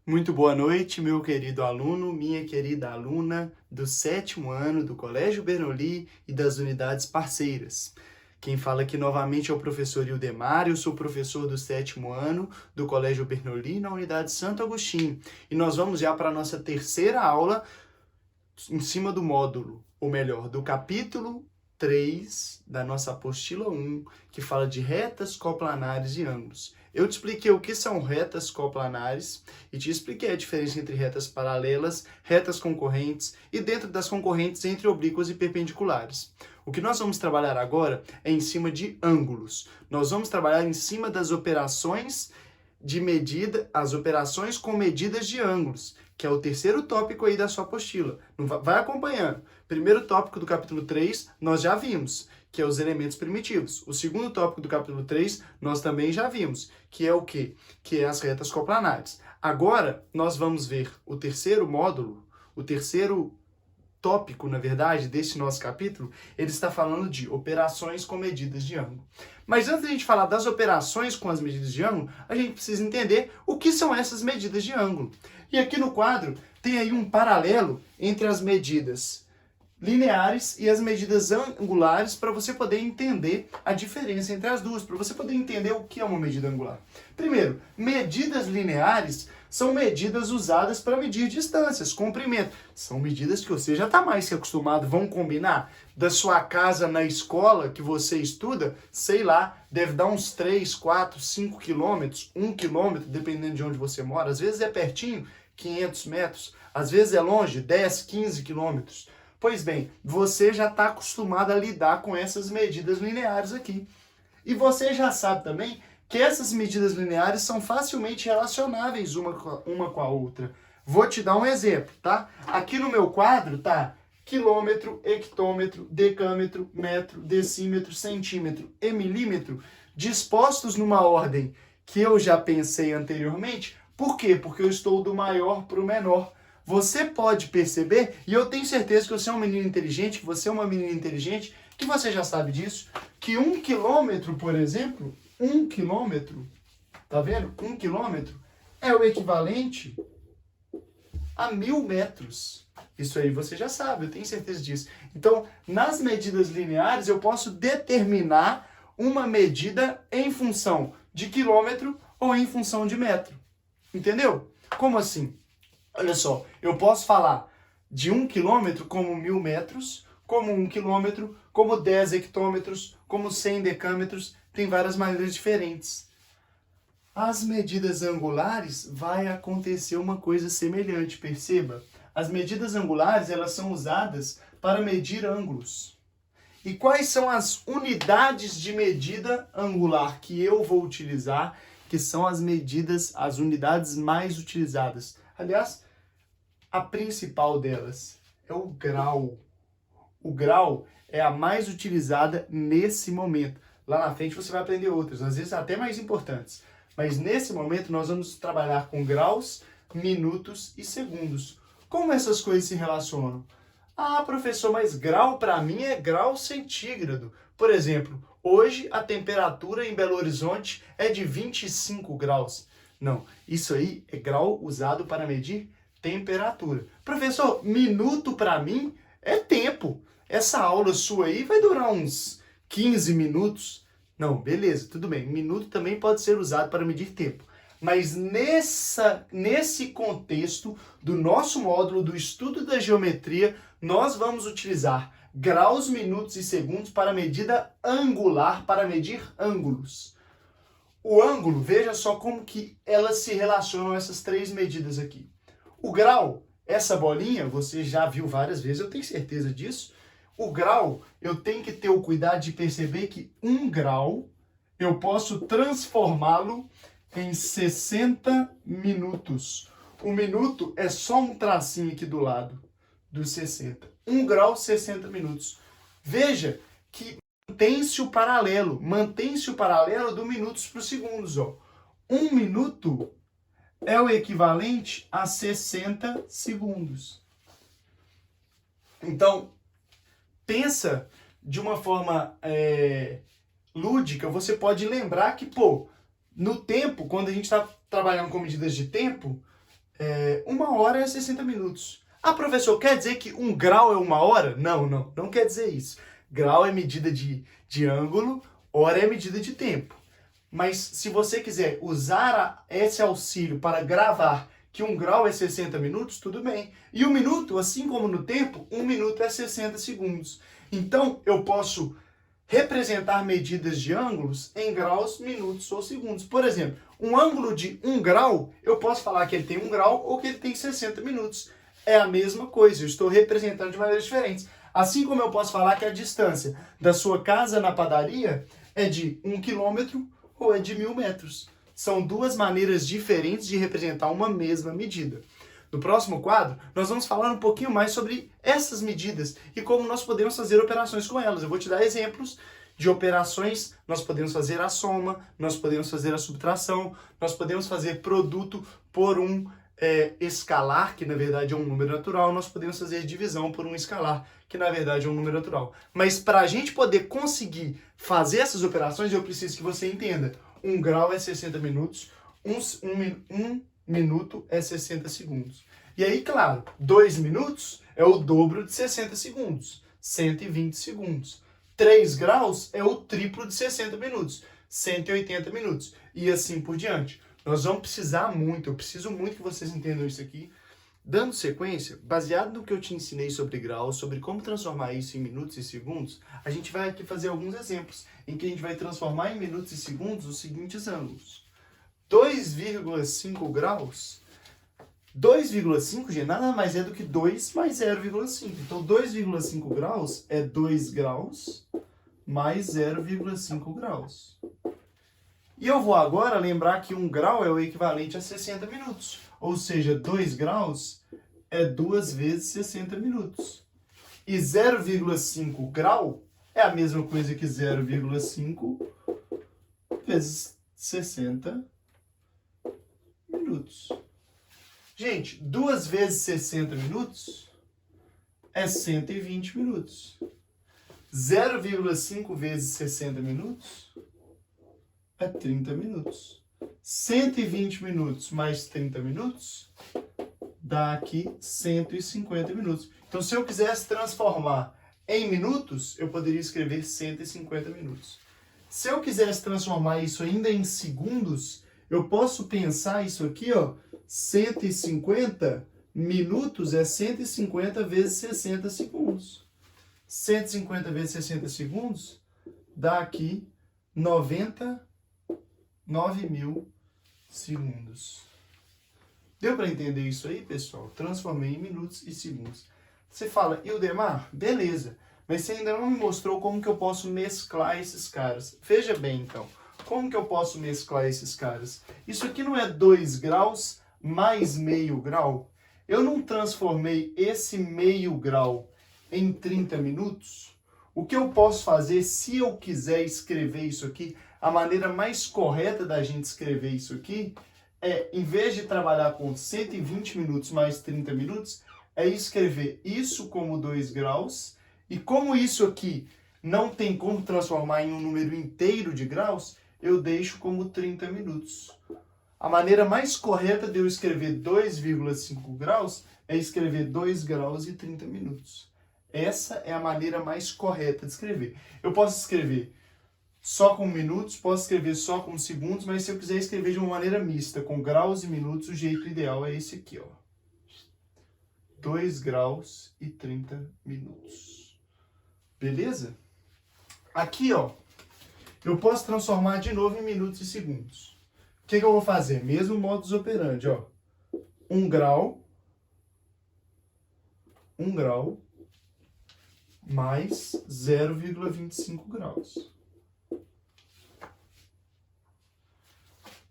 Muito boa noite, meu querido aluno, minha querida aluna do 7º ano do Colégio Bernoulli e das unidades parceiras. Quem fala aqui novamente é o professor Ildemar, eu sou professor do 7º ano do Colégio Bernoulli na unidade Santo Agostinho. E nós vamos já para a nossa terceira aula em cima do módulo, ou melhor, do capítulo 3 da nossa apostila 1, que fala de retas coplanares e ângulos. Eu te expliquei o que são retas coplanares e te expliquei a diferença entre retas paralelas, retas concorrentes e dentro das concorrentes entre oblíquas e perpendiculares. O que nós vamos trabalhar agora é em cima de ângulos. Nós vamos trabalhar em cima das operações de medida, as operações com medidas de ângulos, que é o terceiro tópico aí da sua apostila. Vai acompanhando. Primeiro tópico do capítulo 3, nós já vimos, que é os elementos primitivos. O segundo tópico do capítulo 3, nós também já vimos, que é o quê? Que é as retas coplanares. Agora, nós vamos ver o terceiro módulo, o terceiro tópico, na verdade, desse nosso capítulo, ele está falando de operações com medidas de ângulo. Mas antes de a gente falar das operações com as medidas de ângulo, a gente precisa entender o que são essas medidas de ângulo. E aqui no quadro tem aí um paralelo entre as medidas lineares e as medidas angulares para você poder entender a diferença entre as duas, para você poder entender o que é uma medida angular. Primeiro, medidas lineares são medidas usadas para medir distâncias, comprimento. São medidas que você já está mais que acostumado, vamos combinar? Da sua casa na escola que você estuda, sei lá, deve dar uns 3, 4, 5 quilômetros, 1 quilômetro, dependendo de onde você mora. Às vezes é pertinho, 500 metros. Às vezes é longe, 10, 15 quilômetros. Pois bem, você já está acostumado a lidar com essas medidas lineares aqui. E você já sabe também que essas medidas lineares são facilmente relacionáveis uma com a outra. Vou te dar um exemplo, tá? Aqui no meu quadro tá quilômetro, hectômetro, decâmetro, metro, decímetro, centímetro e milímetro, dispostos numa ordem que eu já pensei anteriormente. Por quê? Porque eu estou do maior para o menor. Você pode perceber, e eu tenho certeza que você é um menino inteligente, que você é uma menina inteligente, que você já sabe disso, que 1 quilômetro, por exemplo, 1 quilômetro, tá vendo? 1 quilômetro é o equivalente a 1000 metros. Isso aí você já sabe, eu tenho certeza disso. Então, nas medidas lineares, eu posso determinar uma medida em função de quilômetro ou em função de metro. Entendeu? Como assim? Olha só, eu posso falar de 1 quilômetro como 1000 metros, como 1 quilômetro, como 10 hectômetros, como 100 decâmetros, tem várias maneiras diferentes. As medidas angulares vai acontecer uma coisa semelhante, perceba. As medidas angulares, elas são usadas para medir ângulos. E quais são as unidades de medida angular que eu vou utilizar, que são as medidas, as unidades mais utilizadas? Aliás, a principal delas é o grau. O grau é a mais utilizada nesse momento. Lá na frente você vai aprender outras, às vezes até mais importantes. Mas nesse momento nós vamos trabalhar com graus, minutos e segundos. Como essas coisas se relacionam? Ah, professor, mas grau para mim é grau centígrado. Por exemplo, hoje a temperatura em Belo Horizonte é de 25 graus. Não, isso aí é grau usado para medir temperatura. Professor, minuto para mim é tempo. Essa aula sua aí vai durar uns 15 minutos. Não, beleza, tudo bem. Minuto também pode ser usado para medir tempo. Mas nesse contexto do nosso módulo do estudo da geometria, nós vamos utilizar graus, minutos e segundos para medida angular, para medir ângulos. O ângulo, veja só como que elas se relacionam, essas três medidas aqui. O grau, essa bolinha, você já viu várias vezes, eu tenho certeza disso. O grau, eu tenho que ter o cuidado de perceber que 1 grau, eu posso transformá-lo em 60 minutos. O minuto é só um tracinho aqui do lado dos 60. 1 grau, 60 minutos. Veja que mantém-se o paralelo do minutos para os segundos. Ó. 1 minuto é o equivalente a 60 segundos. Então, pensa de uma forma lúdica, você pode lembrar que, no tempo, quando a gente está trabalhando com medidas de tempo, 1 hora é 60 minutos. Ah, professor, quer dizer que 1 grau é 1 hora? Não quer dizer isso. Grau é medida de ângulo, hora é medida de tempo. Mas se você quiser usar esse auxílio para gravar que 1 grau é 60 minutos, tudo bem. E 1 minuto, assim como no tempo, 1 minuto é 60 segundos. Então, eu posso representar medidas de ângulos em graus, minutos ou segundos. Por exemplo, um ângulo de 1 grau, eu posso falar que ele tem 1 grau ou que ele tem 60 minutos. É a mesma coisa, eu estou representando de maneiras diferentes. Assim como eu posso falar que a distância da sua casa na padaria é de 1 quilômetro ou é de 1000 metros. São duas maneiras diferentes de representar uma mesma medida. No próximo quadro, nós vamos falar um pouquinho mais sobre essas medidas e como nós podemos fazer operações com elas. Eu vou te dar exemplos de operações, nós podemos fazer a soma, nós podemos fazer a subtração, nós podemos fazer produto por um escalar, que na verdade é um número natural, nós podemos fazer divisão por um escalar, que na verdade é um número natural. Mas para a gente poder conseguir fazer essas operações, eu preciso que você entenda. 1 grau é 60 minutos, 1 minuto é 60 segundos. E aí, claro, 2 minutos é o dobro de 60 segundos, 120 segundos. 3 graus é o triplo de 60 minutos, 180 minutos. E assim por diante. Nós vamos precisar muito, eu preciso muito que vocês entendam isso aqui. Dando sequência, baseado no que eu te ensinei sobre graus, sobre como transformar isso em minutos e segundos, a gente vai aqui fazer alguns exemplos, em que a gente vai transformar em minutos e segundos os seguintes ângulos. 2,5 graus, 2,5, gente, nada mais é do que 2 mais 0,5. Então, 2,5 graus é 2 graus mais 0,5 graus. E eu vou agora lembrar que 1 grau é o equivalente a 60 minutos. Ou seja, 2 graus é 2 vezes 60 minutos. E 0,5 grau é a mesma coisa que 0,5 vezes 60 minutos. Gente, 2 vezes 60 minutos é 120 minutos. 0,5 vezes 60 minutos é 30 minutos. 120 minutos mais 30 minutos dá aqui 150 minutos. Então, se eu quisesse transformar em minutos, eu poderia escrever 150 minutos. Se eu quisesse transformar isso ainda em segundos, eu posso pensar isso aqui, ó, 150 minutos é 150 vezes 60 segundos. 150 vezes 60 segundos dá aqui 99.000 segundos. Deu para entender isso aí, pessoal? Transformei em minutos e segundos. Você fala, Ildemar, beleza, mas você ainda não me mostrou como que eu posso mesclar esses caras. Veja bem, então, como que eu posso mesclar esses caras? Isso aqui não é 2 graus mais meio grau? Eu não transformei esse meio grau em 30 minutos? O que eu posso fazer, se eu quiser escrever isso aqui, a maneira mais correta da gente escrever isso aqui é, em vez de trabalhar com 120 minutos mais 30 minutos, é escrever isso como 2 graus, e como isso aqui não tem como transformar em um número inteiro de graus, eu deixo como 30 minutos. A maneira mais correta de eu escrever 2,5 graus é escrever 2 graus e 30 minutos. Essa é a maneira mais correta de escrever. Eu posso escrever só com minutos, posso escrever só com segundos, mas se eu quiser escrever de uma maneira mista, com graus e minutos, o jeito ideal é esse aqui, ó. 2 graus e 30 minutos. Beleza? Aqui, ó, eu posso transformar de novo em minutos e segundos. O que eu vou fazer? Mesmo modus operandi, ó. 1 grau mais 0,25 graus.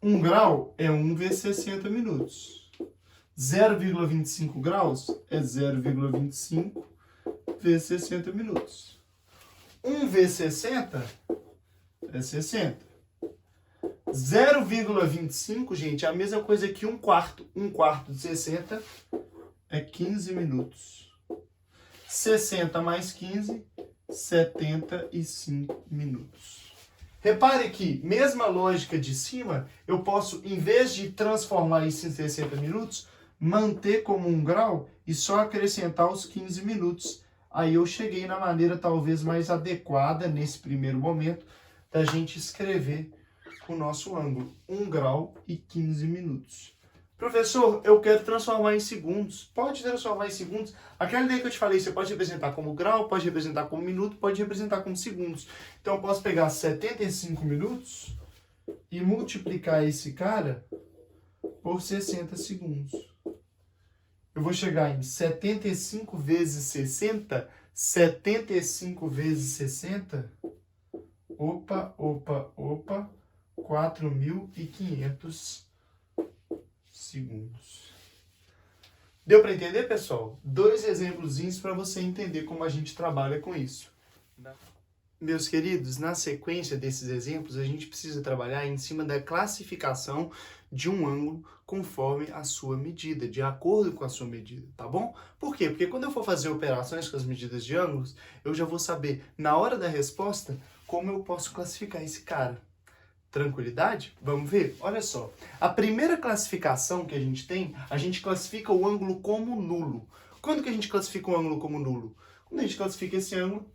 1 grau é 1 vezes 60 minutos. 0,25 graus é 0,25 vezes 60 minutos. 1 vezes 60 é 60. 0,25, gente, é a mesma coisa que 1/4. 1/4 de 60 é 15 minutos. 60 mais 15, 75 minutos. Repare que, mesma lógica de cima, eu posso, em vez de transformar isso em 60 minutos, manter como 1 grau e só acrescentar os 15 minutos. Aí eu cheguei na maneira talvez mais adequada, nesse primeiro momento, da gente escrever o nosso ângulo. 1 grau e 15 minutos. Professor, eu quero transformar em segundos. Pode transformar em segundos. Aquela ideia que eu te falei, você pode representar como grau, pode representar como minuto, pode representar como segundos. Então eu posso pegar 75 minutos e multiplicar esse cara por 60 segundos. Eu vou chegar em 75 vezes 60. 75 vezes 60. Opa. 4.500 segundos. Deu para entender, pessoal? 2 exemplozinhos para você entender como a gente trabalha com isso. Meus queridos, na sequência desses exemplos, a gente precisa trabalhar em cima da classificação de um ângulo conforme a sua medida, de acordo com a sua medida, tá bom? Por quê? Porque quando eu for fazer operações com as medidas de ângulos, eu já vou saber, na hora da resposta, como eu posso classificar esse cara. Tranquilidade? Vamos ver? Olha só. A primeira classificação que a gente tem, a gente classifica o ângulo como nulo. Quando que a gente classifica o ângulo como nulo? Quando a gente classifica esse ângulo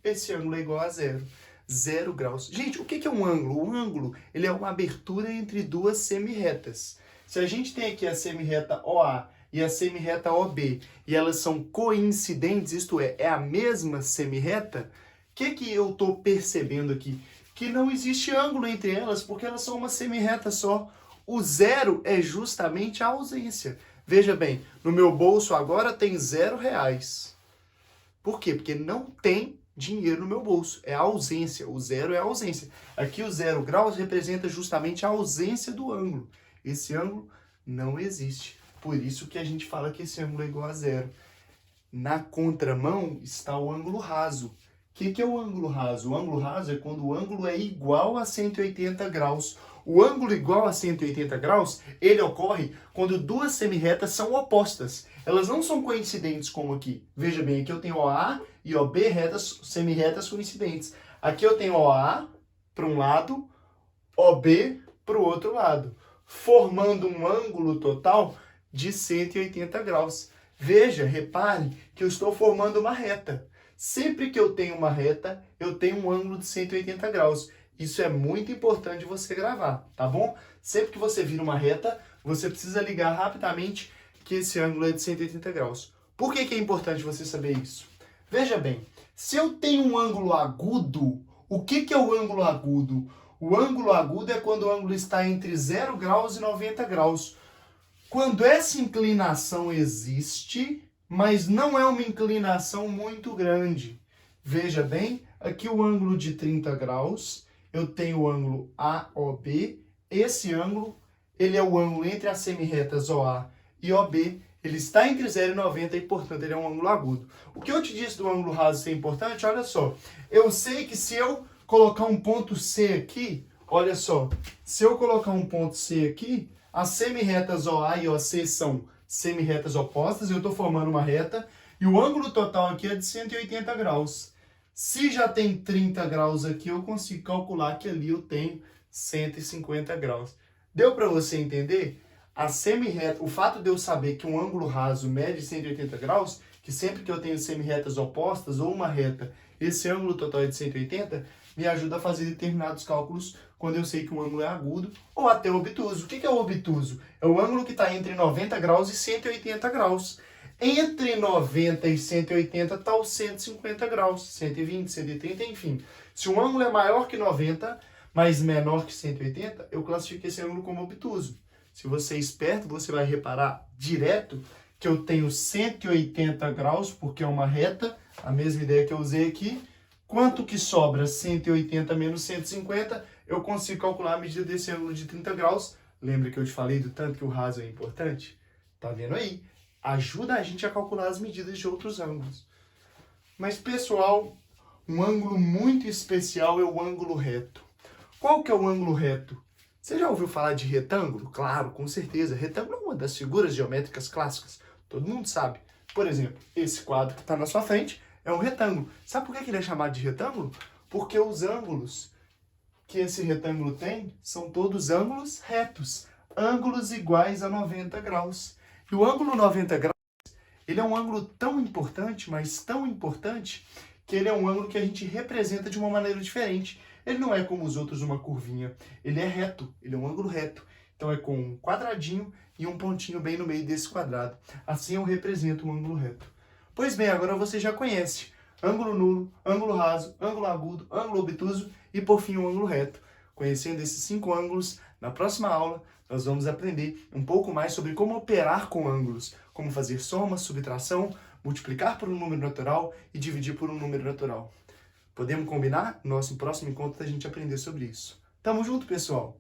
é igual a zero. 0 graus. Gente, o que é um ângulo? O ângulo, ele é uma abertura entre duas semirretas. Se a gente tem aqui a semirreta OA e a semirreta OB, e elas são coincidentes, isto é a mesma semirreta, o que eu estou percebendo aqui? Que não existe ângulo entre elas, porque elas são uma semirreta só. O zero é justamente a ausência. Veja bem, no meu bolso agora tem R$0. Por quê? Porque não tem dinheiro no meu bolso. É a ausência. O zero é a ausência. Aqui o 0 graus representa justamente a ausência do ângulo. Esse ângulo não existe. Por isso que a gente fala que esse ângulo é igual a zero. Na contramão está o ângulo raso. O que é o ângulo raso? O ângulo raso é quando o ângulo é igual a 180 graus. O ângulo igual a 180 graus, ele ocorre quando duas semirretas são opostas. Elas não são coincidentes como aqui. Veja bem, aqui eu tenho OA e OB semirretas coincidentes. Aqui eu tenho OA para um lado, OB para o outro lado, formando um ângulo total de 180 graus. Veja, repare que eu estou formando uma reta. Sempre que eu tenho uma reta, eu tenho um ângulo de 180 graus. Isso é muito importante você gravar, tá bom? Sempre que você vira uma reta, você precisa ligar rapidamente que esse ângulo é de 180 graus. Por que é importante você saber isso? Veja bem, se eu tenho um ângulo agudo, o que é o ângulo agudo? O ângulo agudo é quando o ângulo está entre 0 graus e 90 graus. Quando essa inclinação existe, mas não é uma inclinação muito grande. Veja bem, aqui o ângulo de 30 graus, eu tenho o ângulo AOB. Esse ângulo, ele é o ângulo entre as semirretas OA e OB. Ele está entre 0 e 90 e, portanto, ele é um ângulo agudo. O que eu te disse do ângulo raso ser importante? Olha só. Eu sei que se eu colocar um ponto C aqui, olha só. Se eu colocar um ponto C aqui, as semirretas OA e OC são semirretas opostas, eu estou formando uma reta, e o ângulo total aqui é de 180 graus. Se já tem 30 graus aqui, eu consigo calcular que ali eu tenho 150 graus. Deu para você entender? A semirreta, o fato de eu saber que um ângulo raso mede 180 graus, que sempre que eu tenho semirretas opostas ou uma reta, esse ângulo total é de 180, me ajuda a fazer determinados cálculos quando eu sei que um ângulo é agudo ou até obtuso. O que é o obtuso? É o ângulo que está entre 90 graus e 180 graus. Entre 90 e 180 está os 150 graus, 120, 130, enfim. Se um ângulo é maior que 90, mas menor que 180, eu classifico esse ângulo como obtuso. Se você é esperto, você vai reparar direto que eu tenho 180 graus, porque é uma reta, a mesma ideia que eu usei aqui. Quanto que sobra? 180 menos 150, eu consigo calcular a medida desse ângulo de 30 graus. Lembra que eu te falei do tanto que o raso é importante? Tá vendo aí? Ajuda a gente a calcular as medidas de outros ângulos. Mas, pessoal, um ângulo muito especial é o ângulo reto. Qual que é o ângulo reto? Você já ouviu falar de retângulo? Claro, com certeza. Retângulo é uma das figuras geométricas clássicas. Todo mundo sabe. Por exemplo, esse quadro que está na sua frente é um retângulo. Sabe por que ele é chamado de retângulo? Porque os ângulos que esse retângulo tem são todos ângulos retos. Ângulos iguais a 90 graus. E o ângulo 90 graus, ele é um ângulo tão importante, mas tão importante, que ele é um ângulo que a gente representa de uma maneira diferente. Ele não é como os outros, uma curvinha. Ele é reto, ele é um ângulo reto. Então é com um quadradinho e um pontinho bem no meio desse quadrado. Assim eu represento um ângulo reto. Pois bem, agora você já conhece ângulo nulo, ângulo raso, ângulo agudo, ângulo obtuso e, por fim, um ângulo reto. Conhecendo esses 5 ângulos, na próxima aula nós vamos aprender um pouco mais sobre como operar com ângulos, como fazer soma, subtração, multiplicar por um número natural e dividir por um número natural. Podemos combinar? No nosso próximo encontro a gente aprender sobre isso. Tamo junto, pessoal!